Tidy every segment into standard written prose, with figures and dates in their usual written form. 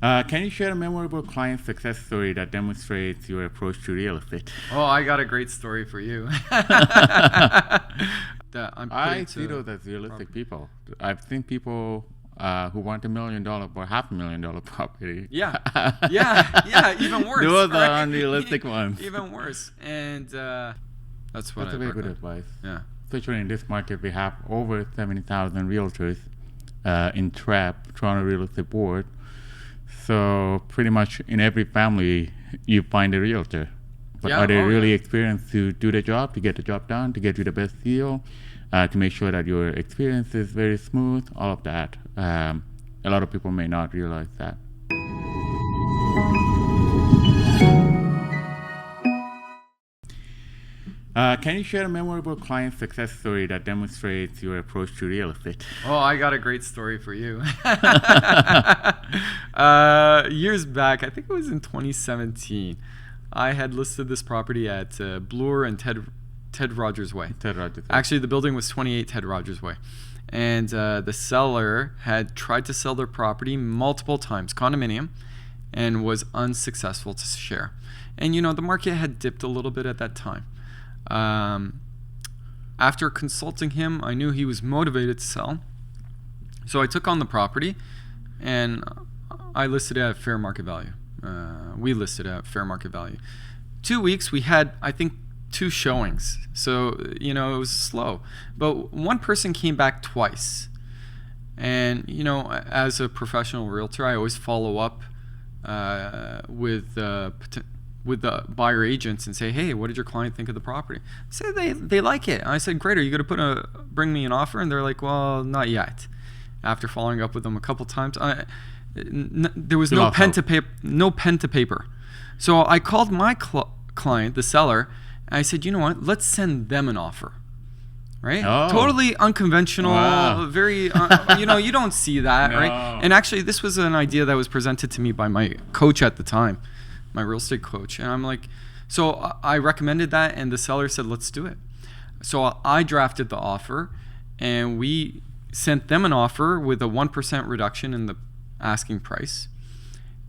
Can you share a memorable client success story that demonstrates your approach to real estate? Oh, I got a great story for you. That I'm putting I see to those as realistic property. people. I've seen people who want $1 million or $500,000 property. Yeah, yeah, even worse. Those are right? unrealistic ones. Even worse, and that's what That's I a very good recommend. advice. Yeah. Especially in this market, we have over 70,000 realtors in Toronto Real Estate Board. So pretty much in every family, you find a realtor. But Yeah, are they oh, really yeah. experienced to do the job, to get the job done, to get you the best deal, to make sure that your experience is very smooth, all of that. A lot of people may not realize that. Can you share a memorable client success story that demonstrates your approach to real estate? Oh, I got a great story for you. Years back, I think it was in 2017, I had listed this property at Bloor and Ted Rogers Way. Ted Rogers. Actually, the building was 28 Ted Rogers Way. And the seller had tried to sell their property multiple times, condominium, and was unsuccessful to share. And, the market had dipped a little bit at that time. After consulting him, I knew he was motivated to sell. So I took on the property and I listed it at fair market value. We listed it at fair market value. 2 weeks, we had, I think, 2 showings. So, it was slow. But one person came back twice. And, as a professional realtor, I always follow up with the buyer agents and say, hey, what did your client think of the property? I said, they like it. And I said, great, are you going to bring me an offer? And they're like, well, not yet. After following up with them a couple times, there was no pen to paper. So I called my client, the seller, and I said, you know what, let's send them an offer. Right? Oh. Totally unconventional, Wow. very, you don't see that, No. right? And actually, this was an idea that was presented to me by my coach at the time, my real estate coach. And I'm like, so I recommended that, and the seller said, let's do it. So I drafted the offer, and we sent them an offer with a 1% reduction in the asking price.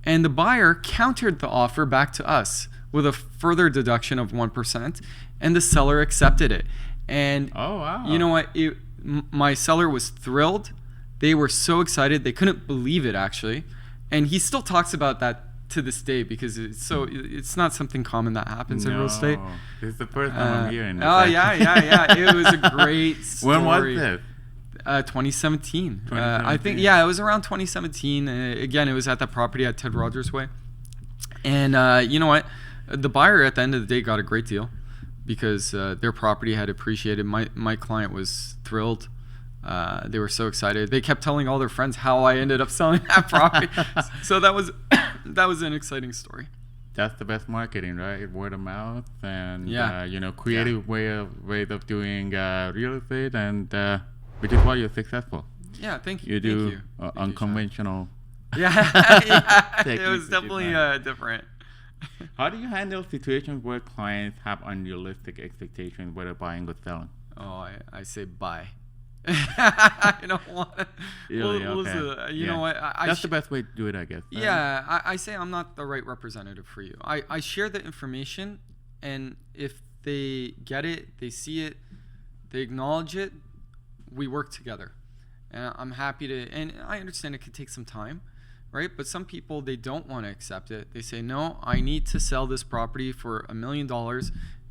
And the buyer countered the offer back to us with a further deduction of 1%, and the seller accepted it. And Oh, wow. you know what? My seller was thrilled. They were so excited. They couldn't believe it, actually. And he still talks about that to this day because it's not something common that happens in real estate. This is the first time I'm hearing this. Oh, yeah. It was a great story. When was this? 2017. I think, 2017. yeah, it was around 2017. Again, it was at that property at Ted Rogers Way. And you know what? The buyer at the end of the day got a great deal because their property had appreciated. My client was thrilled. They were so excited. They kept telling all their friends how I ended up selling that property. So that was an exciting story. That's the best marketing, right? Word of mouth and Yeah. creative ways of doing real estate, and which is why you're successful. Yeah, thank you. You do Thank you. Thank you, unconventional. Sean. Yeah, it Techniques was that you definitely find. different. How do you handle situations where clients have unrealistic expectations, whether buying or selling? Oh, I say bye. I don't want to. Really? Well, Okay. listen, you Yeah. know what? That's the best way to do it, I guess. Right? Yeah, I say I'm not the right representative for you. I share the information, and if they get it, they see it, they acknowledge it, we work together. And I'm happy to, and I understand it could take some time, right? But some people, they don't want to accept it. They say, no, I need to sell this property for $1 million.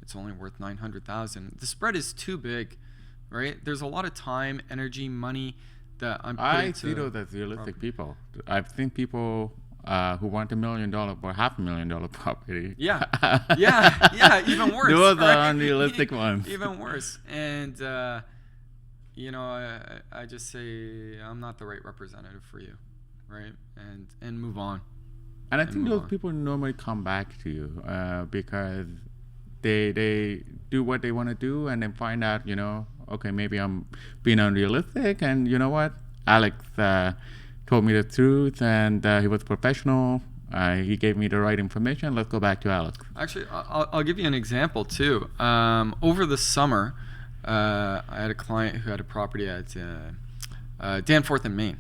It's only worth $900,000. The spread is too big, right? There's a lot of time, energy, money that I'm putting I see those as realistic people. I've seen people who want $1 million or $500,000 property. Yeah, even worse. Those right? are unrealistic ones. Even worse. And, I just say I'm not the right representative for you, right? And move on. And I think move those on. people normally come back to you because they do what they want to do and then find out, okay, maybe I'm being unrealistic, and you know what? Alex told me the truth, and he was professional. He gave me the right information. Let's go back to Alex. Actually, I'll give you an example too. Over the summer, I had a client who had a property at Danforth in Maine.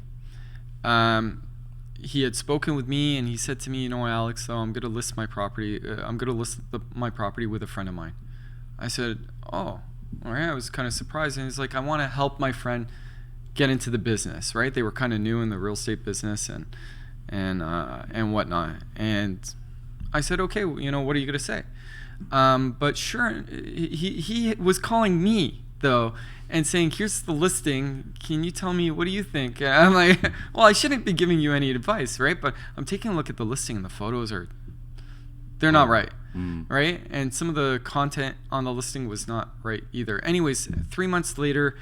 he had spoken with me, and he said to me, Alex, so I'm going to list my property. I'm going to list my property with a friend of mine. I said, oh, all right. I was kind of surprised. And he's like, I want to help my friend get into the business, right? They were kind of new in the real estate business and whatnot. And I said, okay, what are you going to say? But sure, he was calling me, though, and saying, here's the listing. Can you tell me, what do you think? And I'm like, well, I shouldn't be giving you any advice, right? But I'm taking a look at the listing, and the photos they're not right, right? And some of the content on the listing was not right either. Anyways, 3 months later,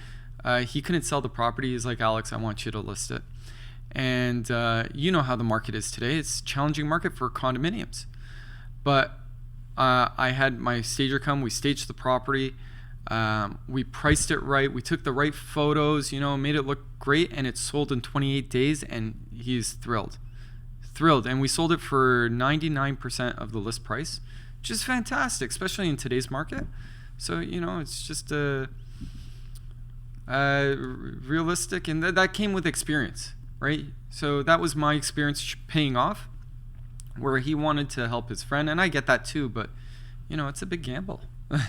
he couldn't sell the property. He's like, Alex, I want you to list it. And you know how the market is today. It's a challenging market for condominiums. But I had my stager come. We staged the property. We priced it right. We took the right photos, made it look great, and it sold in 28 days, and he's thrilled. And we sold it for 99% of the list price, which is fantastic, especially in today's market. So, it's just realistic, and that came with experience, right? So that was my experience paying off, where he wanted to help his friend, and I get that too, but, it's a big gamble.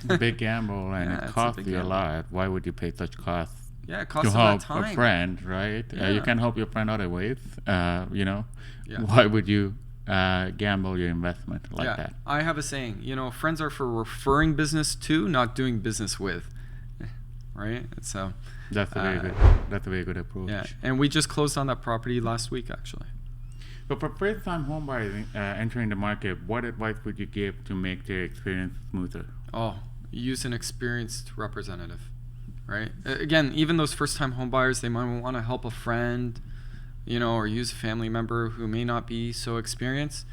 A big gamble, and Yeah, it it's costs a big you a gamble. lot. Why would you pay such costs Yeah, it to costs a lot of help time. a friend, right? Yeah. You can help your friend other ways. Yeah. Why would you gamble your investment like that? I have a saying, friends are for referring business to, not doing business with, right? So That's a very good. That's a very good approach. yeah, and we just closed on that property last week, actually. But for first-time homebuyers entering the market, what advice would you give to make their experience smoother? Oh, use an experienced representative, right? Again, even those first-time homebuyers, they might want to help a friend, or use a family member who may not be so experienced.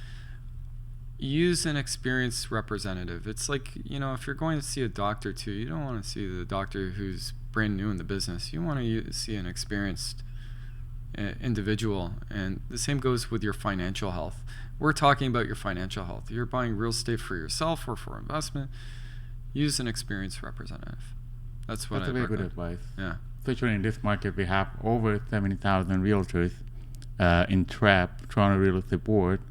Use an experienced representative. It's like, if you're going to see a doctor too, you don't want to see the doctor who's brand new in the business. You want to see an experienced individual. And the same goes with your financial health. We're talking about your financial health. You're buying real estate for yourself or for investment. Use an experienced representative. That's what That's I a very good recommend. advice. Yeah. Especially in this market, we have over 70,000 realtors in TRAP, Toronto Real Estate Board.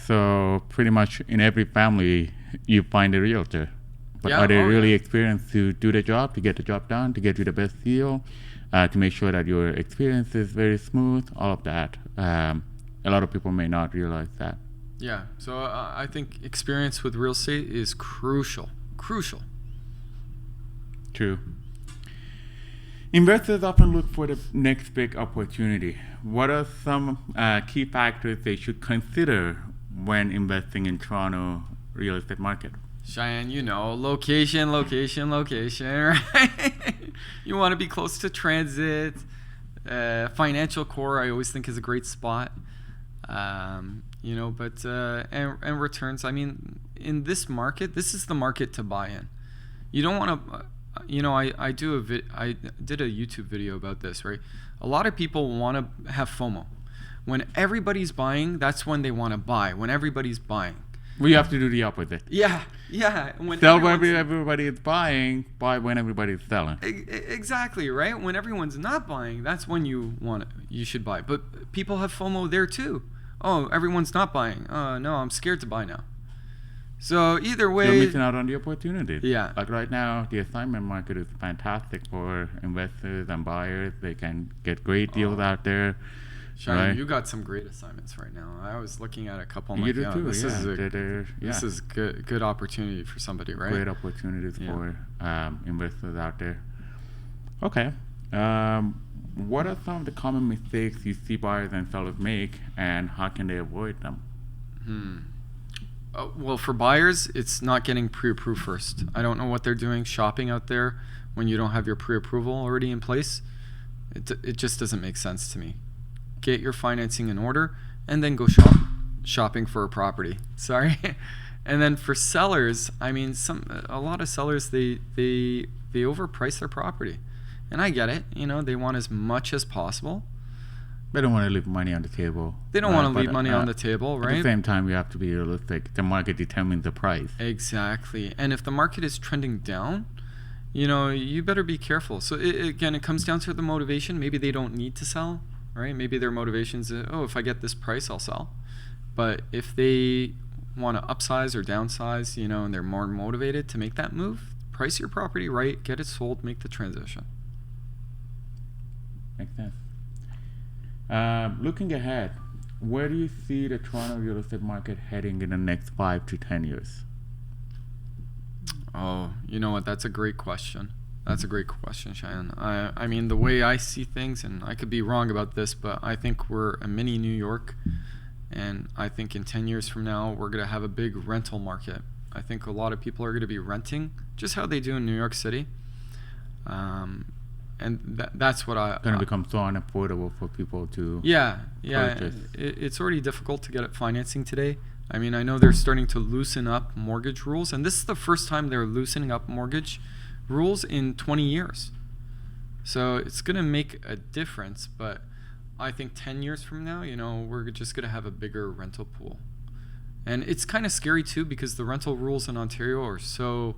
So pretty much in every family, you find a realtor. But Yeah, are they oh, really yeah. experienced to do the job, to get the job done, to get you the best deal, to make sure that your experience is very smooth, all of that. A lot of people may not realize that. Yeah. So I think experience with real estate is crucial. Crucial. True. Investors often look for the next big opportunity. What are some key factors they should consider when investing in Toronto real estate market? Cheyenne, location, right? You want to be close to transit. Financial core, I always think, is a great spot. And returns. I mean, in this market, this is the market to buy in. You don't want to. I did a YouTube video about this, right? A lot of people want to have FOMO. When everybody's buying, that's when they want to buy. When everybody's buying. We have to do the opposite. Yeah. When Sell when everybody is buying, buy when everybody is selling. Exactly, right? When everyone's not buying, that's when you should buy. But people have FOMO there too. Oh, everyone's not buying. Oh, no, I'm scared to buy now. So either way, You're missing out on the opportunities. Yeah. Like right now, the assignment market is fantastic for investors and buyers. They can get great deals out there. Cheyenne, right? you got some great assignments right now. I was looking at a couple. You do too. This This is good opportunity for somebody, right? Great opportunities for investors out there. Okay. What are some of the common mistakes you see buyers and sellers make, and how can they avoid them? Well, for buyers, it's not getting pre-approved first. I don't know what they're doing shopping out there when you don't have your pre-approval already in place. It just doesn't make sense to me. Get your financing in order and then go shopping for a property. Sorry. And then for sellers, I mean, a lot of sellers, they overprice their property. And I get it. They want as much as possible. They don't want to leave money on the table. They don't want to leave money on the table, right? At the same time, we have to be realistic. The market determines the price. Exactly. And if the market is trending down, you better be careful. So it comes down to the motivation. Maybe they don't need to sell. right? Maybe their motivations, if I get this price, I'll sell. But if they want to upsize or downsize, and they're more motivated to make that move, price your property right, get it sold, make the transition. Makes sense. Looking ahead, where do you see the Toronto real estate market heading in the next 5 to 10 years? Oh, you know what? That's a great question. That's a great question, Cheyenne. I mean, the way I see things, and I could be wrong about this, but I think we're a mini New York. And I think in 10 years from now, we're going to have a big rental market. I think a lot of people are going to be renting, just how they do in New York City. And that's what I... Going to become so unaffordable for people to purchase. It's already difficult to get financing today. I mean, I know they're starting to loosen up mortgage rules, and this is the first time they're loosening up mortgage rules in 20 years. So it's going to make a difference, but I think 10 years from now, we're just going to have a bigger rental pool. And it's kind of scary too, because the rental rules in Ontario are so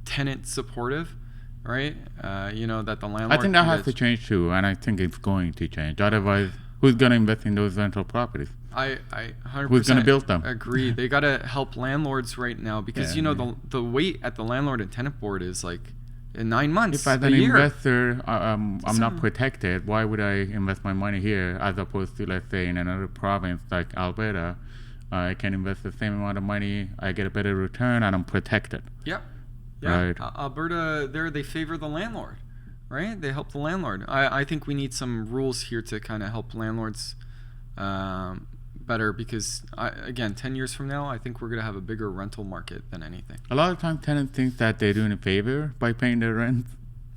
tenant supportive, right? That the landlord... I think that has to change too, and I think it's going to change. Otherwise, who's going to invest in those rental properties? I 100% who's going to build them? Agree. They got to help landlords right now, because the wait at the landlord and tenant board is like in 9 months. If as an investor, I'm not protected, why would I invest my money here as opposed to, let's say, in another province like Alberta? I can invest the same amount of money, I get a better return, and I'm protected. Yeah. Right. Alberta, they favor the landlord, right? They help the landlord. I think we need some rules here to kind of help landlords better, because, again, 10 years from now, I think we're going to have a bigger rental market than anything. A lot of times tenants think that they're doing a favor by paying their rent.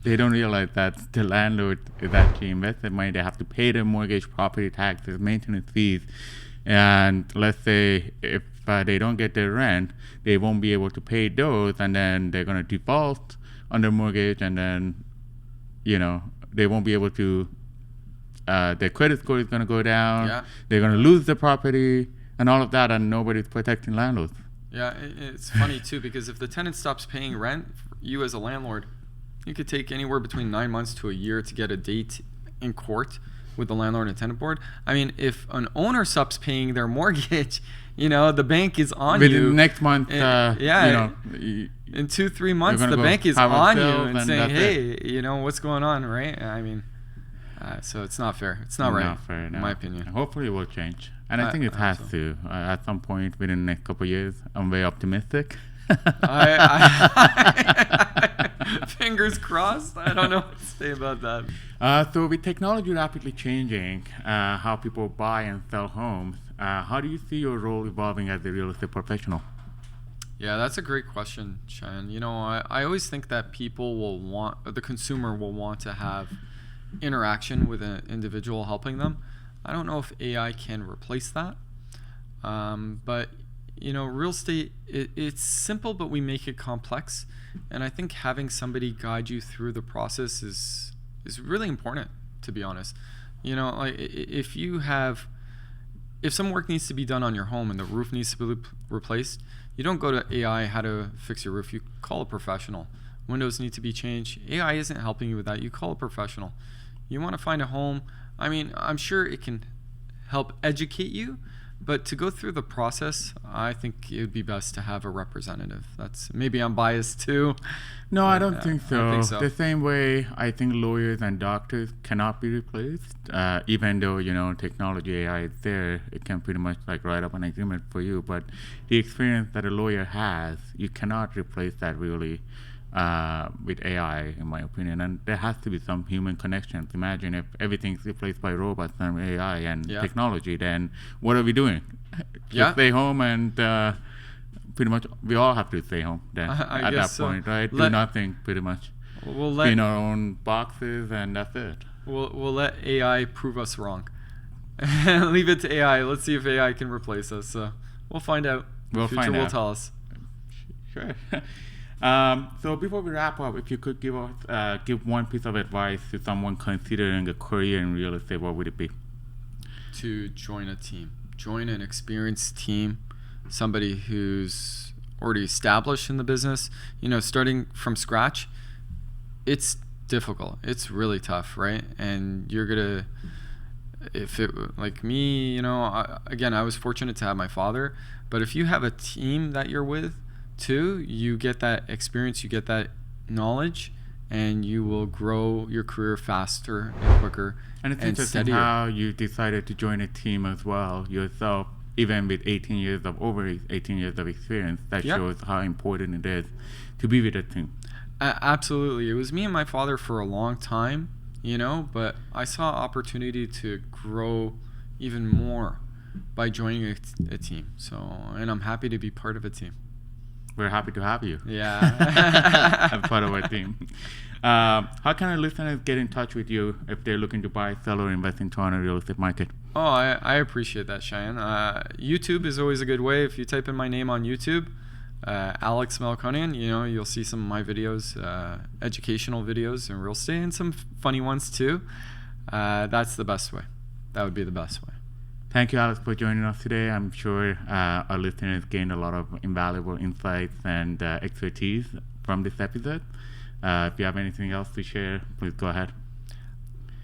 They don't realize that the landlord is actually invested money. They have to pay their mortgage, property taxes, maintenance fees. And let's say if they don't get their rent, they won't be able to pay those, and then they're going to default on their mortgage, and then, they won't be able to, their credit score is going to go down. Yeah. They're going to lose the property and all of that, and nobody's protecting landlords. Yeah, it's funny too, because if the tenant stops paying rent, you as a landlord, you could take anywhere between 9 months to a year to get a date in court with the landlord and tenant board. I mean, if an owner stops paying their mortgage, the bank is on you. Within next month, in 2-3 months, the bank is on you and saying, hey, what's going on, right? I mean, so it's not fair. It's not right, not fair, in my opinion. Hopefully it will change. And I think it has to. At some point within the next couple of years, I'm very optimistic. Fingers crossed. I don't know what to say about that. So with technology rapidly changing how people buy and sell homes, how do you see your role evolving as a real estate professional? Yeah, that's a great question, Cheyenne. I always think that the consumer will want to have interaction with an individual helping them. I don't know if AI can replace that. But real estate, it's simple, but we make it complex. And I think having somebody guide you through the process is really important, to be honest. Like if some work needs to be done on your home and the roof needs to be replaced, you don't go to AI how to fix your roof. You call a professional. Windows need to be changed. AI isn't helping you with that. You call a professional. You want to find a home. I mean, I'm sure it can help educate you, but to go through the process, I think it would be best to have a representative. Maybe I'm biased too. No, I don't think so. I think so. The same way I think lawyers and doctors cannot be replaced, even though technology AI is there, it can pretty much write up an agreement for you. But the experience that a lawyer has, you cannot replace that really with AI, in my opinion. And there has to be some human connections. Imagine if everything's replaced by robots and AI and technology, then what are we doing? Just stay home and pretty much we all have to stay home then at that point, right? Do nothing pretty much. We'll be in our own boxes and that's it. We'll let AI prove us wrong. Leave it to AI. Let's see if AI can replace us. We'll find out. Future will tell us. Sure. So before we wrap up, if you could give one piece of advice to someone considering a career in real estate, what would it be? To join a team. Join an experienced team, somebody who's already established in the business. Starting from scratch, it's difficult. It's really tough, right? And you're going to if it like me, again, I was fortunate to have my father, but if you have a team that you're with too, you get that experience, you get that knowledge, and you will grow your career faster and quicker And it's and interesting steadier. how you decided to join a team as well yourself, even with 18 years of experience. That Yeah. shows how important it is to be with a team. Absolutely. It was me and my father for a long time, but I saw opportunity to grow even more by joining a team. So, and I'm happy to be part of a team. We're happy to have you Yeah. as part of our team. How can our listeners get in touch with you if they're looking to buy, sell, or invest in Toronto real estate market? Oh, I appreciate that, Cheyenne. YouTube is always a good way. If you type in my name on YouTube, Alex Melconian, you'll see some of my videos, educational videos in real estate, and some funny ones too. That's the best way. That would be the best way. Thank you, Alex, for joining us today. I'm sure our listeners gained a lot of invaluable insights and expertise from this episode. If you have anything else to share, please go ahead.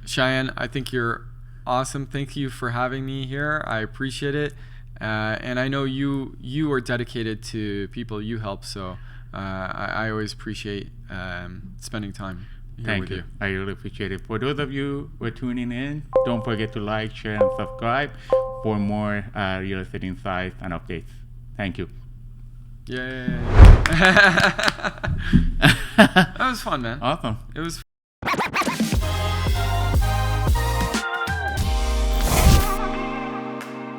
Cheyenne, I think you're awesome. Thank you for having me here. I appreciate it. And I know you are dedicated to people you help, so I always appreciate spending time here Thank with you. you. I really appreciate it. For those of you who are tuning in, don't forget to like, share, and subscribe for more real estate insights and updates. Thank you. Yeah. That was fun, man. Awesome. It was fun.